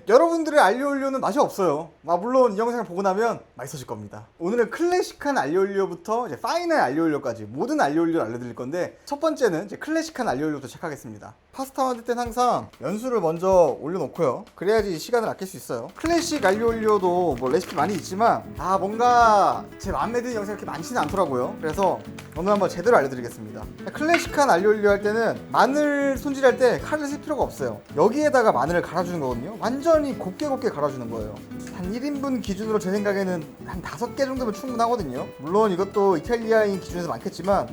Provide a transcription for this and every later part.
여러분들의 알리올리오는 맛이 없어요. 물론 이 영상을 보고 나면 맛있어질 겁니다. 오늘은 클래식한 알리올리오부터 이제 파인한 알리올리오까지 모든 알리올리오를 알려드릴 건데, 첫 번째는 이제 클래식한 알리올리오부터 시작하겠습니다. 파스타 만들 땐 항상 연수를 먼저 올려놓고요. 그래야지 시간을 아낄 수 있어요. 클래식 알리올리오도 뭐 레시피 많이 있지만 뭔가 제 마음에 드는 영상이 그렇게 많지는 않더라고요. 그래서 오늘 한번 제대로 알려드리겠습니다. 클래식한 알리올리오 할 때는 마늘 손질할 때 칼을 쓸 필요가 없어요. 여기에다가 마늘을 갈아주는 거거든요. 완전히 곱게 갈아주는 거예요. 한 1인분 기준으로 제 생각에는 한 5개 정도면 충분하거든요. 물론 이것도 이탈리아인 기준에서 많겠지만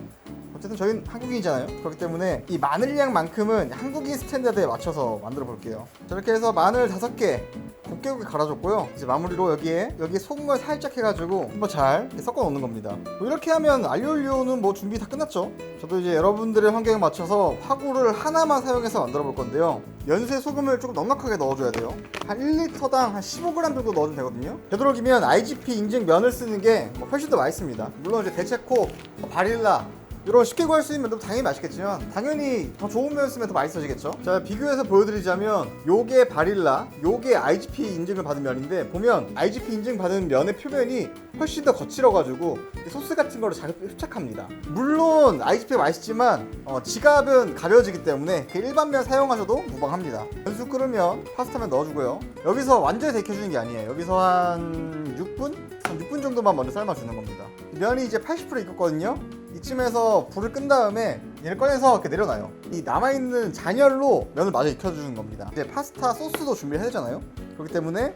어쨌든 저희는 한국인이잖아요. 그렇기 때문에 이 마늘량만큼은 한국인 스탠다드에 맞춰서 만들어 볼게요. 저렇게 해서 마늘 5개 곱게 갈아줬고요. 이제 마무리로 여기에 소금을 살짝 해가지고 한번 잘 섞어 놓는 겁니다. 이렇게 하면 알리올리오는 뭐 준비 다 끝났죠. 저도 이제 여러분들의 환경에 맞춰서 화구를 하나만 사용해서 만들어 볼 건데요. 연수에 소금을 조금 넉넉하게 넣어줘야 돼요. 한 1리터당 한 15g 정도 넣어주면 되거든요. 되도록이면 IGP 인증 면을 쓰는 게 훨씬 더 맛있습니다. 물론 이제 대체코, 바릴라 이런 쉽게 구할 수 있는 면도 당연히 맛있겠지만 당연히 더 좋은 면 쓰면 더 맛있어지겠죠. 자, 비교해서 보여드리자면 요게 바릴라, 요게 IGP 인증을 받은 면인데, 보면 IGP 인증 받은 면의 표면이 훨씬 더 거칠어가지고 소스 같은 거를 잘 흡착합니다. 물론 IGP가 맛있지만 지갑은 가벼워지기 때문에 그 일반 면 사용하셔도 무방합니다. 연수 끓으면 파스타면 넣어주고요. 여기서 완전히 데켜주는 게 아니에요. 여기서 한 6분 정도만 먼저 삶아주는 겁니다. 면이 이제 80% 익었거든요. 이쯤에서 불을 끈 다음에 얘를 꺼내서 이렇게 내려놔요. 이 남아있는 잔열로 면을 마저 익혀주는 겁니다. 이제 파스타 소스도 준비를 해야 되잖아요. 그렇기 때문에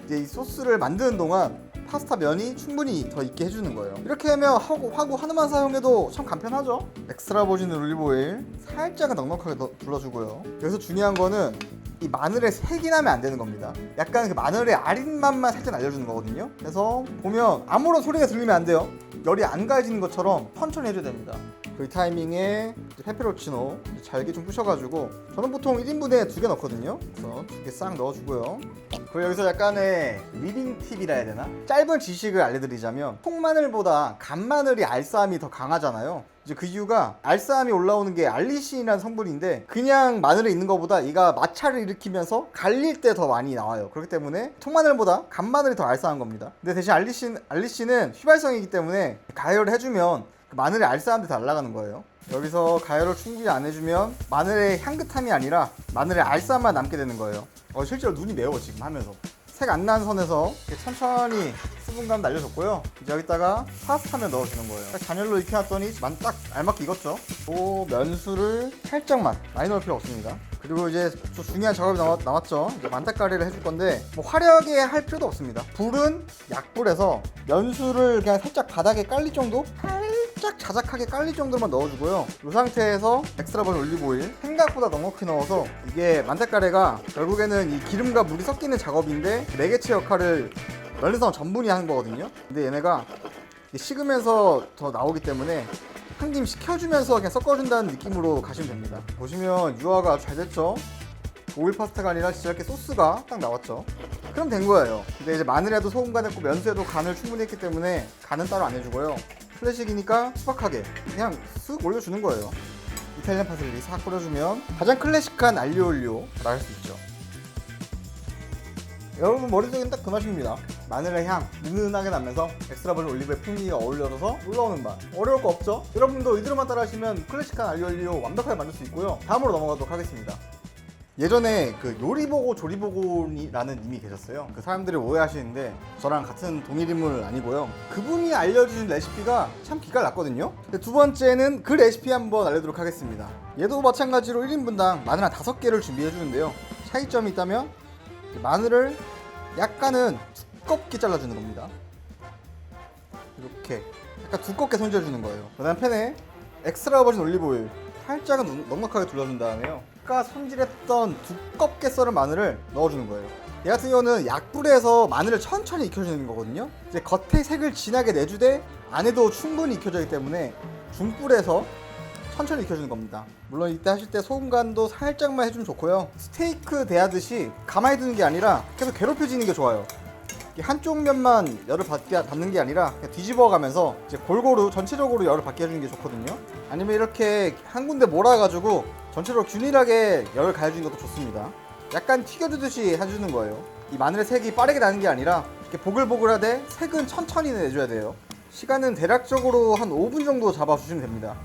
이제 이 소스를 만드는 동안 파스타 면이 충분히 더 익게 해주는 거예요. 이렇게 하면 화구 하나만 사용해도 참 간편하죠. 엑스트라 버진 올리브오일 살짝은 넉넉하게 둘러주고요. 여기서 중요한 거는 이 마늘에 색이 나면 안 되는 겁니다. 약간 그 마늘의 아린 맛만 살짝 날려주는 거거든요. 그래서 보면 아무런 소리가 들리면 안 돼요. 열이 안 가해지는 것처럼 천천히 해줘야 됩니다. 그 타이밍에 페페로치노 잘게 좀 부셔가지고, 저는 보통 1인분에 2개 넣거든요. 그래서 2개 싹 넣어주고요. 그리고 여기서 약간의 리딩 팁이라 해야 되나? 짧은 지식을 알려드리자면, 통마늘보다 간마늘이 알싸함이 더 강하잖아요. 이제 그 이유가 알싸함이 올라오는 게 알리신이라는 성분인데, 그냥 마늘에 있는 것보다 얘가 마찰을 일으키면서 갈릴 때 더 많이 나와요. 그렇기 때문에 통마늘보다 간마늘이 더 알싸한 겁니다. 근데 대신 알리신은 휘발성이기 때문에 가열을 해주면 그 마늘의 알싸함이 다 날아가는 거예요. 여기서 가열을 충분히 안 해주면 마늘의 향긋함이 아니라 마늘의 알싸함만 남게 되는 거예요. 실제로 눈이 매워 지금 하면서. 색 안 나는 선에서 이렇게 천천히 수분감 날려줬고요. 이제 여기다가 파스타면 넣어주는 거예요. 딱 잔열로 익혀놨더니 딱 알맞게 익었죠. 면수를 살짝만, 많이 넣을 필요 없습니다. 그리고 이제 또 중요한 작업이 남았죠. 이제 만닭가리를 해줄 건데, 뭐 화려하게 할 필요도 없습니다. 불은 약불에서 면수를 그냥 살짝 바닥에 깔릴 정도? 살짝 자작하게 깔릴 정도만 넣어주고요. 이 상태에서 엑스트라 버진 올리브오일 생각보다 넉넉히 넣어서, 이게 만닭가래가 결국에는 이 기름과 물이 섞이는 작업인데 매개체 역할을 면에서 전분이 하는 거거든요. 근데 얘네가 식으면서 더 나오기 때문에 한 김 식혀주면서 그냥 섞어준다는 느낌으로 가시면 됩니다. 보시면 유화가 아주 잘 됐죠. 오일 파스타가 아니라 진짜 이렇게 소스가 딱 나왔죠. 그럼 된 거예요. 근데 이제 마늘에도 소금 간했고 면수에도 간을 충분히 했기 때문에 간은 따로 안 해주고요. 클래식이니까 수박하게 그냥 쓱 올려주는 거예요. 이탈리안 파슬리 싹 뿌려주면 가장 클래식한 알리올리오라고 할 수 있죠. 여러분 머릿속엔 딱 그 맛입니다. 마늘의 향 은은하게 나면서 엑스트라 버진 올리브의 풍미가 어울려서 올라오는 맛. 어려울 거 없죠? 여러분도 이대로만 따라 하시면 클래식한 알리올리오 완벽하게 만들 수 있고요. 다음으로 넘어가도록 하겠습니다. 예전에 그 요리보고 조리보고라는 님이 계셨어요. 그 사람들이 오해하시는데 저랑 같은 동일 인물 아니고요. 그분이 알려주신 레시피가 참 기가 났거든요. 두 번째는 그 레시피 한번 알려드리도록 하겠습니다. 얘도 마찬가지로 1인분당 마늘 한 5개를 준비해 주는데요. 차이점이 있다면 마늘을 약간은 두껍게 잘라주는 겁니다. 이렇게 약간 두껍게 손질해 주는 거예요. 그 다음 팬에 엑스트라 버진 올리브오일 살짝은 넉넉하게 둘러준 다음에요, 아까 손질했던 두껍게 썰은 마늘을 넣어주는 거예요. 얘 같은 경우는 약불에서 마늘을 천천히 익혀주는 거거든요. 이제 겉에 색을 진하게 내주되 안에도 충분히 익혀지기 때문에 중불에서 천천히 익혀주는 겁니다. 물론 이때 하실 때 소금 간도 살짝만 해주면 좋고요. 스테이크 대하듯이 가만히 두는 게 아니라 계속 괴롭혀지는 게 좋아요. 한쪽 면만 열을 받는 게 아니라 그냥 뒤집어 가면서 이제 골고루 전체적으로 열을 받게 해주는 게 좋거든요. 아니면 이렇게 한 군데 몰아가지고 전체적으로 균일하게 열을 가해주는 것도 좋습니다. 약간 튀겨주듯이 해주는 거예요. 이 마늘의 색이 빠르게 나는 게 아니라 이렇게 보글보글하되 색은 천천히 내줘야 돼요. 시간은 대략적으로 한 5분 정도 잡아주시면 됩니다.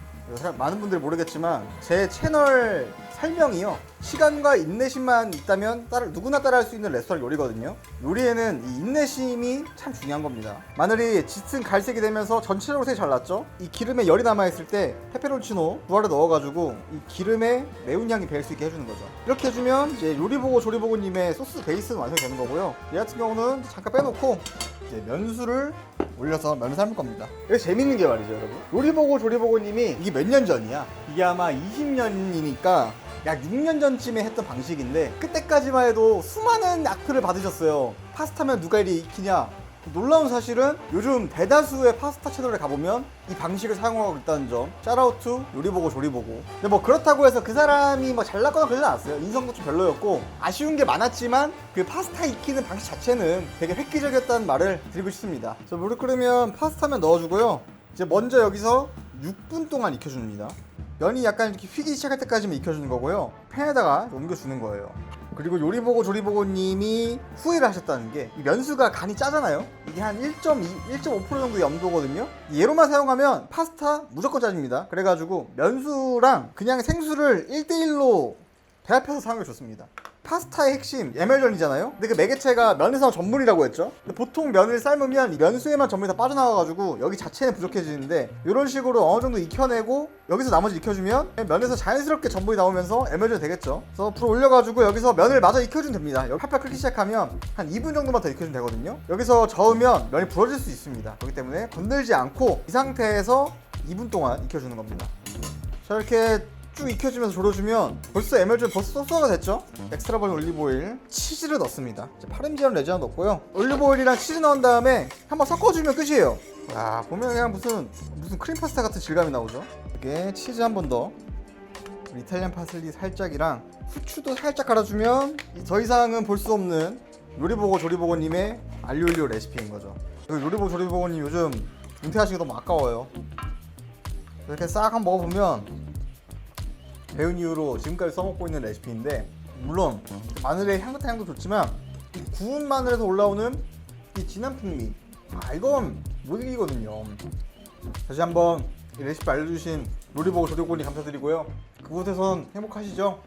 많은 분들이 모르겠지만 제 채널 설명이요, 시간과 인내심만 있다면 누구나 따라할 수 있는 레스토랑 요리거든요. 요리에는 이 인내심이 참 중요한 겁니다. 마늘이 짙은 갈색이 되면서 전체적으로 색이 잘 났죠. 이 기름에 열이 남아있을 때 페페론치노 부화를 넣어가지고 이 기름에 매운 향이 배일 수 있게 해주는 거죠. 이렇게 해주면 이제 요리보고 조리보고님의 소스 베이스는 완성이 되는 거고요. 얘 같은 경우는 잠깐 빼놓고 이제 면수를 올려서 면을 삶을 겁니다. 이게 재밌는 게 말이죠, 여러분. 요리보고 조리보고님이 이게 몇 년 전이야? 이게 아마 20년이니까 약 6년 전쯤에 했던 방식인데, 그때까지만 해도 수많은 악플을 받으셨어요. 파스타면 누가 이리 익히냐? 놀라운 사실은 요즘 대다수의 파스타 채널에 가보면 이 방식을 사용하고 있다는 점. 샤라우트 요리보고 조리보고. 근데 뭐 그렇다고 해서 그 사람이 뭐 잘났거나 그러진 않았어요. 인성도 좀 별로였고 아쉬운 게 많았지만 그 파스타 익히는 방식 자체는 되게 획기적이었다는 말을 드리고 싶습니다. 그래서 물을 끓으면 파스타면 넣어주고요. 이제 먼저 여기서 6분 동안 익혀줍니다. 면이 약간 이렇게 휘기 시작할 때까지만 익혀주는 거고요. 팬에다가 옮겨주는 거예요. 그리고 요리보고 조리보고님이 후회를 하셨다는 게, 이 면수가 간이 짜잖아요. 이게 한 1.5% 정도의 염도거든요. 얘로만 사용하면 파스타 무조건 짜집니다. 그래가지고 면수랑 그냥 생수를 1대1로 배합해서 사용하는 게 좋습니다. 파스타의 핵심 에멜전이잖아요. 근데 그 매개체가 면에서 전분이라고 했죠. 근데 보통 면을 삶으면 이 면수에만 전분이 다 빠져나와가지고 여기 자체는 부족해지는데, 이런 식으로 어느 정도 익혀내고 여기서 나머지 익혀주면 면에서 자연스럽게 전분이 나오면서 에멜전이 되겠죠. 그래서 불을 올려가지고 여기서 면을 마저 익혀주면 됩니다. 여기 팔팔 끓기 시작하면 한 2분 정도만 더 익혀주면 되거든요. 여기서 저으면 면이 부러질 수 있습니다. 그렇기 때문에 건들지 않고 이 상태에서 2분 동안 익혀주는 겁니다. 자, 이렇게 쭉 익혀주면서 졸여주면 벌써 에멜전 소스가 됐죠. 엑스트라 버진 올리브오일, 치즈를 넣습니다. 파르미지아노 레지아노 넣고요. 올리브오일이랑 치즈 넣은 다음에 한번 섞어주면 끝이에요. 와, 보면 그냥 무슨 크림 파스타 같은 질감이 나오죠. 이렇게 치즈 한 번 더, 이탈리안 파슬리 살짝이랑 후추도 살짝 갈아주면 더 이상은 볼 수 없는 요리보고 조리보고님의 알리올리오 레시피인 거죠. 요리보고 조리보고님 요즘 은퇴하시기 너무 아까워요. 이렇게 싹 한번 먹어보면 배운 이후로 지금까지 써먹고 있는 레시피인데, 물론 마늘의 향도 좋지만 이 구운 마늘에서 올라오는 이 진한 풍미, 이건 못 이기거든요. 다시 한번 이 레시피 알려주신 요리보고 조리보고님 감사드리고요. 그곳에선 행복하시죠?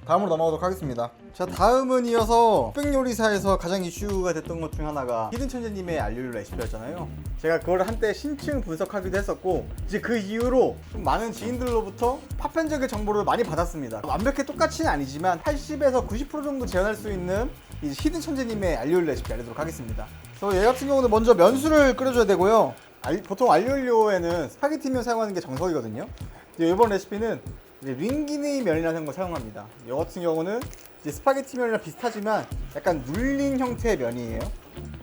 다음으로 넘어가도록 하겠습니다. 자, 다음은 이어서 흑백요리사에서 가장 이슈가 됐던 것 중 하나가 히든 천재님의 알리올리오 레시피였잖아요. 제가 그걸 한때 신층 분석하기도 했었고, 이제 그 이후로 좀 많은 지인들로부터 파편적인 정보를 많이 받았습니다. 완벽히 똑같이는 아니지만 80에서 90% 정도 재현할 수 있는 이 히든 천재님의 알리올리오 레시피 알려드리도록 하겠습니다. 그래서 얘 같은 경우는 먼저 면수를 끓여줘야 되고요. 보통 알리올리오에는 스파게티면 사용하는 게 정석이거든요. 이번 레시피는 링기니 면이라는 걸 사용합니다. 이 같은 경우는 이제 스파게티 면이랑 비슷하지만 약간 눌린 형태의 면이에요.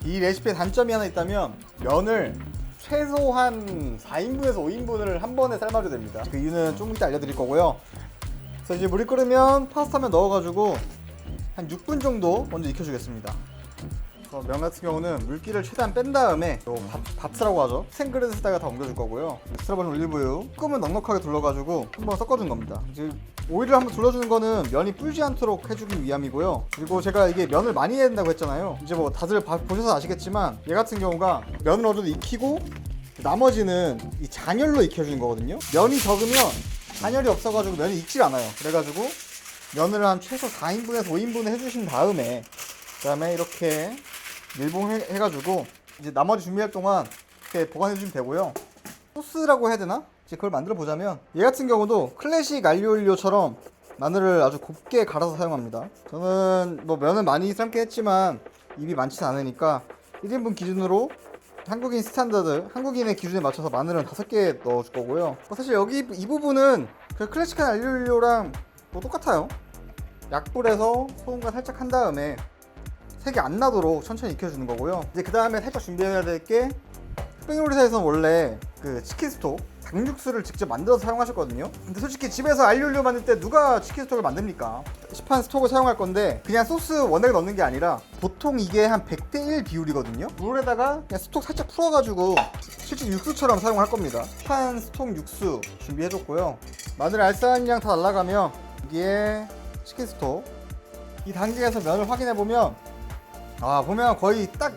이 레시피의 단점이 하나 있다면, 면을 최소한 4인분에서 5인분을 한 번에 삶아줘야 됩니다. 그 이유는 조금 이따 알려드릴 거고요. 그래서 이제 물이 끓으면 파스타면 넣어가지고 한 6분 정도 먼저 익혀주겠습니다. 면 같은 경우는 물기를 최대한 뺀 다음에 밥스라고 하죠. 생그릇에다가 다 옮겨줄 거고요. 엑스트라 버진 올리브유 조금은 넉넉하게 둘러가지고 한번 섞어준 겁니다. 이제 오일을 한번 둘러주는 거는 면이 불지 않도록 해주기 위함이고요. 그리고 제가 이게 면을 많이 해야 된다고 했잖아요. 이제 뭐 다들 보셔서 아시겠지만 얘 같은 경우가 면을 어느 정도 익히고 나머지는 이 잔열로 익혀주는 거거든요. 면이 적으면 잔열이 없어가지고 면이 익질 않아요. 그래가지고 면을 한 최소 4인분에서 5인분 해주신 다음에, 그 다음에 이렇게 밀봉해가지고 이제 나머지 준비할 동안 이렇게 보관해주시면 되고요. 소스라고 해야 되나? 이제 그걸 만들어 보자면, 얘 같은 경우도 클래식 알리올리오처럼 마늘을 아주 곱게 갈아서 사용합니다. 저는 뭐 면을 많이 삶게 했지만 입이 많지는 않으니까 1인분 기준으로 한국인 스탠다드, 한국인의 기준에 맞춰서 마늘은 5개 넣어줄 거고요. 사실 여기 이 부분은 그 클래식한 알리올리오랑 뭐 똑같아요. 약불에서 소금간 살짝 한 다음에 색이 안 나도록 천천히 익혀주는 거고요. 이제 그 다음에 살짝 준비해야 될 게, 흑백요리사에서는 원래 그 치킨 스톡, 닭육수를 직접 만들어서 사용하셨거든요. 근데 솔직히 집에서 알리올리오 만들 때 누가 치킨 스톡을 만듭니까? 시판 스톡을 사용할 건데 그냥 소스 원액을 넣는 게 아니라 보통 이게 한 100대1 비율이거든요. 물에다가 그냥 스톡 살짝 풀어가지고 실제 육수처럼 사용할 겁니다. 시판 스톡 육수 준비해줬고요. 마늘 알싸한 양 다 날라가면 여기에 치킨 스톡 이 단계에서 면을 확인해 보면 보면 거의 딱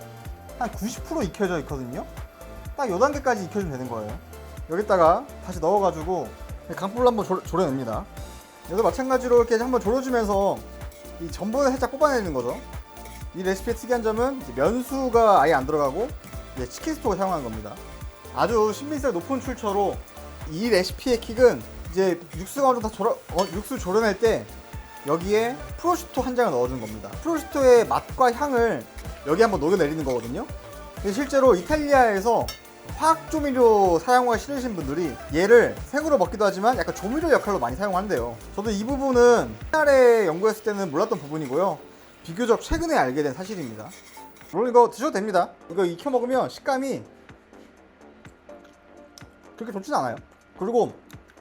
한 90% 익혀져 있거든요. 딱 요 단계까지 익혀주면 되는 거예요. 여기다가 다시 넣어가지고 강불로 한번 졸여냅니다. 여기도 마찬가지로 이렇게 한번 졸여주면서 이 전분을 살짝 뽑아내는 거죠. 이 레시피의 특이한 점은 이제 면수가 아예 안 들어가고 이제 치킨 스톡을 사용하는 겁니다. 아주 신빙성이 높은 출처로 이 레시피의 킥은 이제 육수가 어느 정도 다 육수 졸여낼 때 여기에 프로슈토 한 장을 넣어준 겁니다. 프로슈토의 맛과 향을 여기 한번 녹여내리는 거거든요. 근데 실제로 이탈리아에서 화학 조미료 사용하기 싫으신 분들이 얘를 생으로 먹기도 하지만 약간 조미료 역할로 많이 사용한대요. 저도 이 부분은 옛날에 연구했을 때는 몰랐던 부분이고요. 비교적 최근에 알게 된 사실입니다. 물론 이거 드셔도 됩니다. 이거 익혀 먹으면 식감이 그렇게 좋진 않아요. 그리고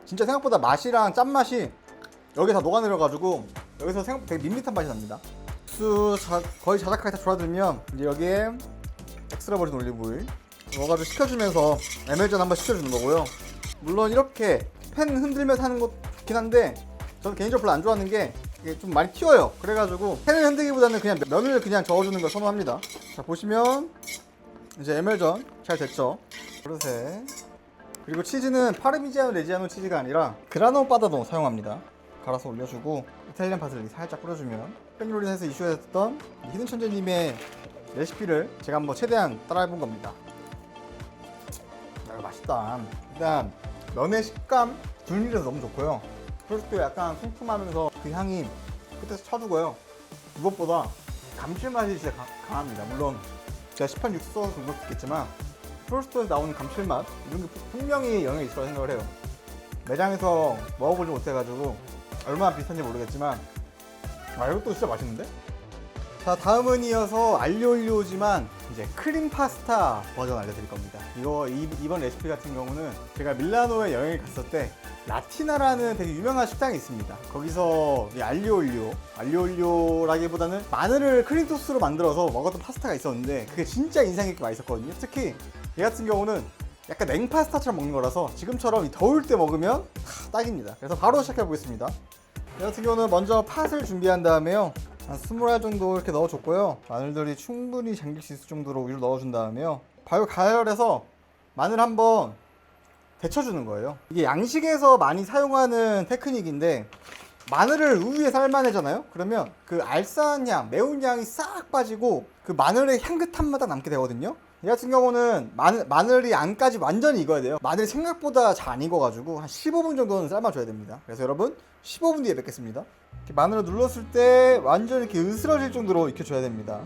진짜 생각보다 맛이랑 짠맛이 여기에 다 녹아내려가지고 여기서 생각보다 되게 밋밋한 맛이 납니다. 육수 거의 자작하게 다 졸아들면 이제 여기에 엑스트라 버진 올리브오일 넣어가지고 식혀주면서 에멜전 한번 식혀주는 거고요. 물론 이렇게 팬 흔들면서 하는 거 좋긴 한데 저는 개인적으로 별로 안 좋아하는 게 이게 좀 많이 튀어요. 그래가지고 팬을 흔들기보다는 그냥 면을 그냥 저어주는 걸 선호합니다. 자, 보시면 이제 에멜전 잘 됐죠. 그릇에 그리고 치즈는 파르미지아노 레지아노 치즈가 아니라 그라노 파다노 사용합니다. 갈아서 올려주고 이탈리안 파슬리 살짝 뿌려주면 팬요리에서 이슈했던 히든 천재님의 레시피를 제가 한번 최대한 따라해본 겁니다. 이거 맛있다. 일단 면의 식감 균일해서 너무 좋고요. 프로스토 약간 쿰쿰하면서 그 향이 끝에서 쳐주고요. 무엇보다 감칠맛이 진짜 강합니다. 물론 제가 시판 육수 써서 그런 것도 있겠지만 프로스토에서 나오는 감칠맛 이런 게 분명히 영향이 있을 거라 생각을 해요. 매장에서 먹어보지 못해가지고 얼마나 비슷한지 모르겠지만 이것도 진짜 맛있는데? 자, 다음은 이어서 알리올리오지만 이제 크림 파스타 버전 알려드릴 겁니다. 이번 레시피 같은 경우는 제가 밀라노에 여행을 갔을 때 라티나라는 되게 유명한 식당이 있습니다. 거기서 이 알리올리오라기보다는 마늘을 크림 소스로 만들어서 먹었던 파스타가 있었는데 그게 진짜 인상 깊게 맛있었거든요. 특히 얘 같은 경우는 약간 냉파스타처럼 먹는 거라서 지금처럼 더울 때 먹으면 딱입니다. 그래서 바로 시작해 보겠습니다. 얘 같은 경우는 먼저 팥을 준비한 다음에요. 한 20알 정도 이렇게 넣어줬고요. 마늘들이 충분히 잠길 수 있을 정도로 우유를 넣어준 다음에요. 바로 가열해서 마늘 한번 데쳐주는 거예요. 이게 양식에서 많이 사용하는 테크닉인데 마늘을 우유에 삶아내잖아요. 그러면 그 알싸한 향, 매운 향이 싹 빠지고 그 마늘의 향긋함만 딱 남게 되거든요. 이 같은 경우는 마늘이 안까지 완전히 익어야 돼요. 마늘이 생각보다 잘 안 익어가지고 한 15분 정도는 삶아줘야 됩니다. 그래서 여러분 15분 뒤에 뵙겠습니다. 이렇게 마늘을 눌렀을 때 완전히 이렇게 으스러질 정도로 익혀줘야 됩니다.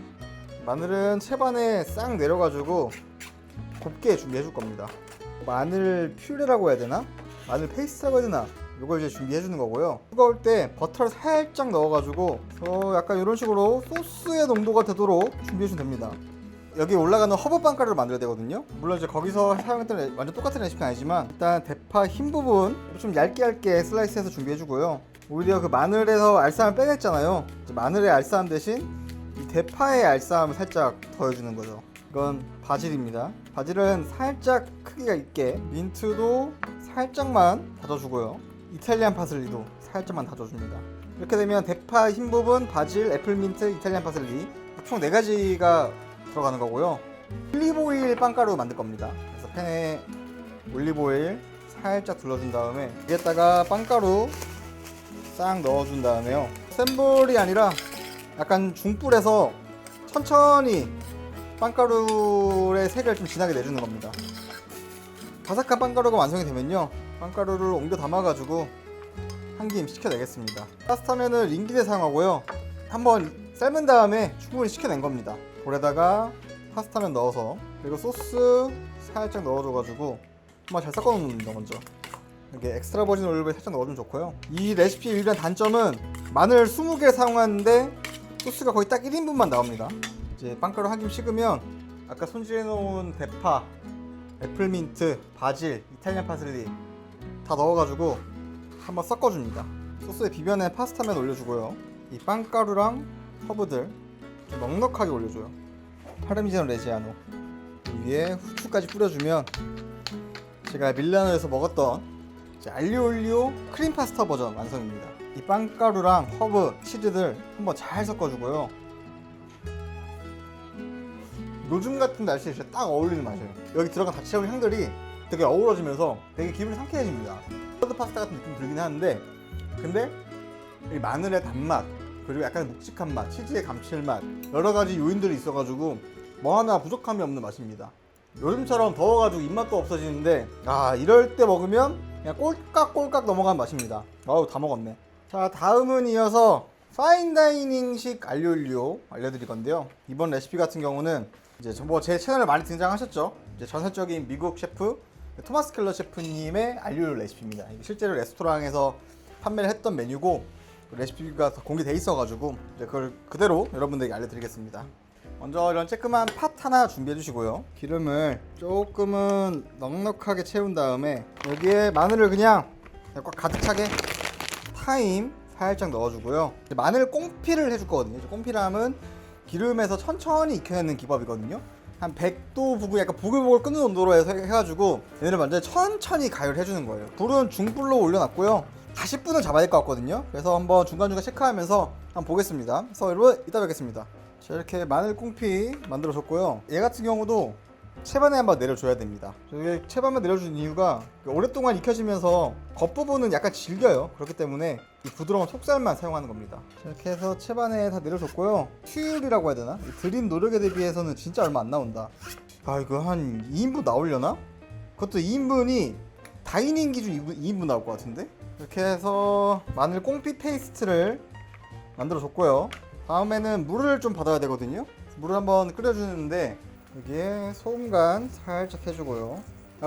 마늘은 채반에 싹 내려가지고 곱게 준비해 줄 겁니다. 마늘 퓨레라고 해야 되나? 마늘 페이스트라고 해야 되나? 이걸 이제 준비해 주는 거고요. 뜨거울 때 버터를 살짝 넣어가지고 약간 이런 식으로 소스의 농도가 되도록 준비해 주면 됩니다. 여기 올라가는 허브 빵가루를 만들어야 되거든요. 물론 이제 거기서 사용했던 완전 똑같은 레시피는 아니지만 일단 대파 흰 부분 좀 얇게 슬라이스해서 준비해 주고요. 오히려 그 마늘에서 알싸함을 빼냈잖아요. 마늘의 알싸함 대신 이 대파의 알싸함을 살짝 더해주는 거죠. 이건 바질입니다. 바질은 살짝 크기가 있게, 민트도 살짝만 다져주고요. 이탈리안 파슬리도 살짝만 다져줍니다. 이렇게 되면 대파 흰 부분, 바질, 애플민트, 이탈리안 파슬리 총 4가지가 들어가는 거고요. 올리브오일 빵가루 만들 겁니다. 그래서 팬에 올리브오일 살짝 둘러준 다음에 위에다가 빵가루 싹 넣어준 다음에요. 센 불이 아니라 약간 중불에서 천천히 빵가루의 색을 좀 진하게 내주는 겁니다. 바삭한 빵가루가 완성이 되면요, 빵가루를 옮겨 담아가지고 한 김 식혀내겠습니다. 파스타면은 링깃에 사용하고요. 한번 삶은 다음에 충분히 식혀낸 겁니다. 볼에다가 파스타면 넣어서, 그리고 소스 살짝 넣어줘가지고 한번 잘 섞어놓습니다. 먼저 이렇게 엑스트라 버진 올리브를 살짝 넣어주면 좋고요. 이 레시피의 유일한 단점은 마늘 20개를 사용하는데 소스가 거의 딱 1인분만 나옵니다. 이제 빵가루 한 김 식으면 아까 손질해놓은 대파, 애플민트, 바질, 이탈리안 파슬리 다 넣어가지고 한번 섞어줍니다. 소스에 비벼낸 파스타면 올려주고요. 이 빵가루랑 허브들 좀 넉넉하게 올려줘요. 파르미지아노 레지아노 위에 후추까지 뿌려주면 제가 밀라노에서 먹었던 알리올리오 크림 파스타 버전 완성입니다. 이 빵가루랑 허브, 치즈들 한번 잘 섞어주고요. 요즘 같은 날씨에 진짜 딱 어울리는 맛이에요. 여기 들어간 다채로운 향들이 되게 어우러지면서 되게 기분이 상쾌해집니다. 샐러드 파스타 같은 느낌 들긴 하는데, 근데 이 마늘의 단맛, 그리고 약간 묵직한 맛, 치즈의 감칠맛, 여러 가지 요인들이 있어가지고 뭐 하나 부족함이 없는 맛입니다. 요즘처럼 더워가지고 입맛도 없어지는데, 이럴 때 먹으면 그냥 꼴깍꼴깍 넘어간 맛입니다. 아우, 다 먹었네. 자, 다음은 이어서 파인다이닝식 알리올리오 알려드릴 건데요. 이번 레시피 같은 경우는 이제 제 채널에 많이 등장하셨죠. 이제 전설적인 미국 셰프 토마스 켈러 셰프님의 알리올리오 레시피입니다. 실제로 레스토랑에서 판매를 했던 메뉴고 레시피가 공개돼 있어가지고 이제 그걸 그대로 여러분들에게 알려드리겠습니다. 먼저 이런 쬐끄만 팥 하나 준비해 주시고요. 기름을 조금은 넉넉하게 채운 다음에 여기에 마늘을 그냥 꽉 가득 차게 타임 살짝 넣어주고요. 마늘 꽁피를 해줄 거거든요. 꽁피람은 기름에서 천천히 익혀내는 기법이거든요. 한 100도 부구, 약간 보글보글 끓는 온도로 해가지고 얘네를 먼저 천천히 가열을 해주는 거예요. 불은 중불로 올려놨고요. 40분은 잡아야 될 것 같거든요. 그래서 한번 중간중간 체크하면서 한번 보겠습니다. 그래서 여러분 이따 뵙겠습니다. 자, 이렇게 마늘 꽁피 만들어 줬고요. 얘 같은 경우도 채반에 한번 내려줘야 됩니다. 이게 채반만 내려주는 이유가 오랫동안 익혀지면서 겉부분은 약간 질겨요. 그렇기 때문에 이 부드러운 속살만 사용하는 겁니다. 자, 이렇게 해서 채반에 다 내려줬고요. 효율이라고 해야 되나? 들인 노력에 대비해서는 진짜 얼마 안 나온다. 이거 한 2인분 나오려나? 그것도 2인분이 다이닝 기준 2인분 나올 것 같은데? 이렇게 해서 마늘 꽁피 페이스트를 만들어 줬고요. 다음에는 물을 좀 받아야 되거든요. 물을 한번 끓여주는데 여기에 소금 간 살짝 해주고요.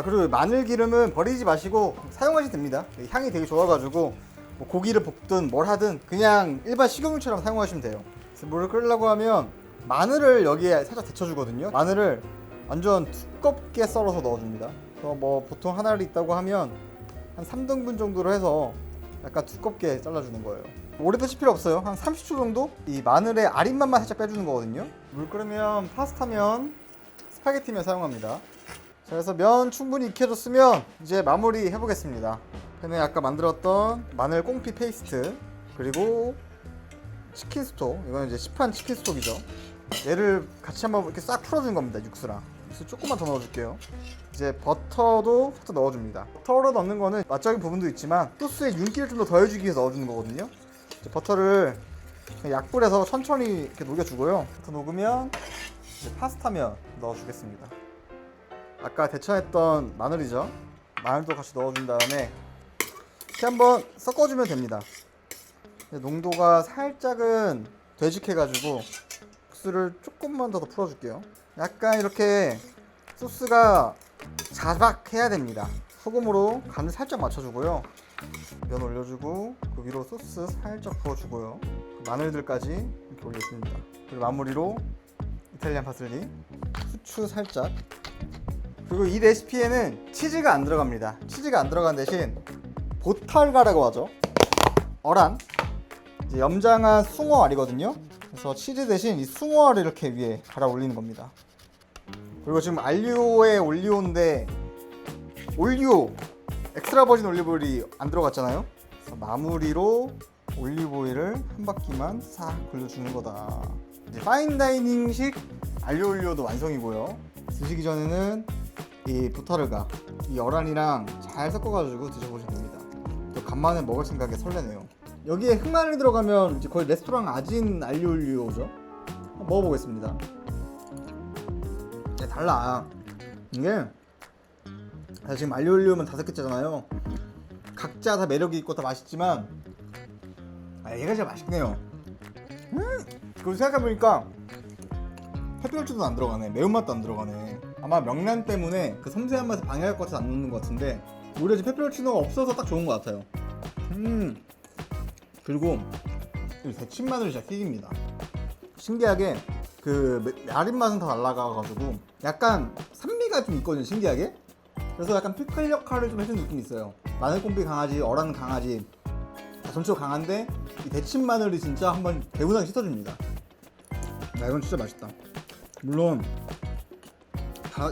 그리고 마늘 기름은 버리지 마시고 사용하시면 됩니다. 향이 되게 좋아가지고 뭐 고기를 볶든 뭘 하든 그냥 일반 식용유처럼 사용하시면 돼요. 그래서 물을 끓이려고 하면 마늘을 여기에 살짝 데쳐주거든요. 마늘을 완전 두껍게 썰어서 넣어줍니다. 그래서 뭐 보통 한 알이 있다고 하면 한 3등분 정도로 해서 약간 두껍게 잘라주는 거예요. 오래 드실 필요 없어요. 한 30초 정도? 이 마늘의 아린맛만 살짝 빼주는 거거든요. 물 끓으면 파스타면, 스파게티면 사용합니다. 자, 그래서 면 충분히 익혀줬으면 이제 마무리 해보겠습니다. 팬에 아까 만들었던 마늘 꽁피 페이스트, 그리고 치킨 스톡, 이거는 이제 시판 치킨 스톡이죠. 얘를 같이 한번 이렇게 싹 풀어주는 겁니다. 육수랑. 육수 조금만 더 넣어줄게요. 이제 버터도 살짝 넣어줍니다. 버터로 넣는 거는 맛적인 부분도 있지만 소스에 윤기를 좀 더 더해주기 위해서 넣어주는 거거든요. 이제 버터를 약불에서 천천히 이렇게 녹여주고요. 버터 녹으면 이제 파스타면 넣어주겠습니다. 아까 데쳐냈던 마늘이죠. 마늘도 같이 넣어준 다음에 이렇게 한번 섞어주면 됩니다. 농도가 살짝은 되직해가지고 육수를 조금만 더 풀어줄게요. 약간 이렇게 소스가 자박해야 됩니다. 소금으로 간을 살짝 맞춰주고요. 면 올려주고 그 위로 소스 살짝 부어주고요. 그 마늘들까지 이렇게 올려줍니다. 그리고 마무리로 이탈리안 파슬리, 후추 살짝. 그리고 이 레시피에는 치즈가 안 들어갑니다. 치즈가 안 들어간 대신 보탈가라고 하죠. 어란, 이제 염장한 숭어알이거든요. 그래서 치즈 대신 이 숭어알을 이렇게 위에 갈아 올리는 겁니다. 그리고 지금 알리오의 올리오인데 올리오 엑스트라 버진 올리브오일이 안 들어갔잖아요. 그래서 마무리로 올리브오일을 한 바퀴만 싹 굴려주는 거다. 이제 파인다이닝식 알리올리오도 완성이고요. 드시기 전에는 이 부타르가 이 어란이랑 잘 섞어가지고 드셔보시면 됩니다. 또 간만에 먹을 생각에 설레네요. 여기에 흑마늘이 들어가면 이제 거의 레스토랑 아진 알리올리오죠. 한번 먹어보겠습니다. 달라. 이게 지금 알리올리오면 5개짜잖아요. 각자 다 매력이 있고 다 맛있지만 얘가 제일 맛있네요. 그리고 생각해보니까 페페로치도 안 들어가네. 매운맛도 안 들어가네. 아마 명란 때문에 그 섬세한 맛을 방해할 것 같아서 안 넣는 것 같은데 오히려 지금 페페로치노가 없어서 딱 좋은 것 같아요. 그리고 이 데친 마늘이 진짜 킥입니다. 신기하게 그 아린 맛은 다 날라가가지고 약간 산미가 좀 있거든요. 신기하게. 그래서 약간 피클 역할을 좀 해주는 느낌이 있어요. 마늘 꽁피 강하지, 어란 강하지, 전체적으로 강한데 이 데친 마늘이 진짜 한번 개운하게 씻어줍니다. 이건 진짜 맛있다. 물론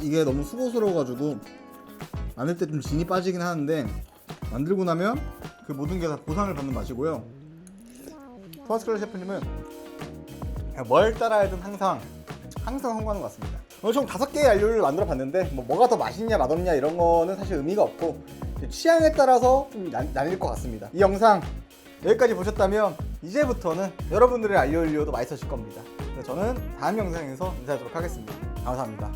이게 너무 수고스러워가지고 만들 때 좀 진이 빠지긴 하는데 만들고 나면 그 모든 게 다 보상을 받는 맛이고요. 토마스 클레 셰프님은 그냥 뭘 따라야든 항상 성공하는 것 같습니다. 오늘 총 5개의 알료올리오를 만들어 봤는데 뭐가 더 맛있냐 맛없냐 이런 거는 사실 의미가 없고 취향에 따라서 좀 나뉠 것 같습니다. 이 영상 여기까지 보셨다면 이제부터는 여러분들의 알료올리오도 맛있어질 겁니다. 그래서 저는 다음 영상에서 인사하도록 하겠습니다. 감사합니다.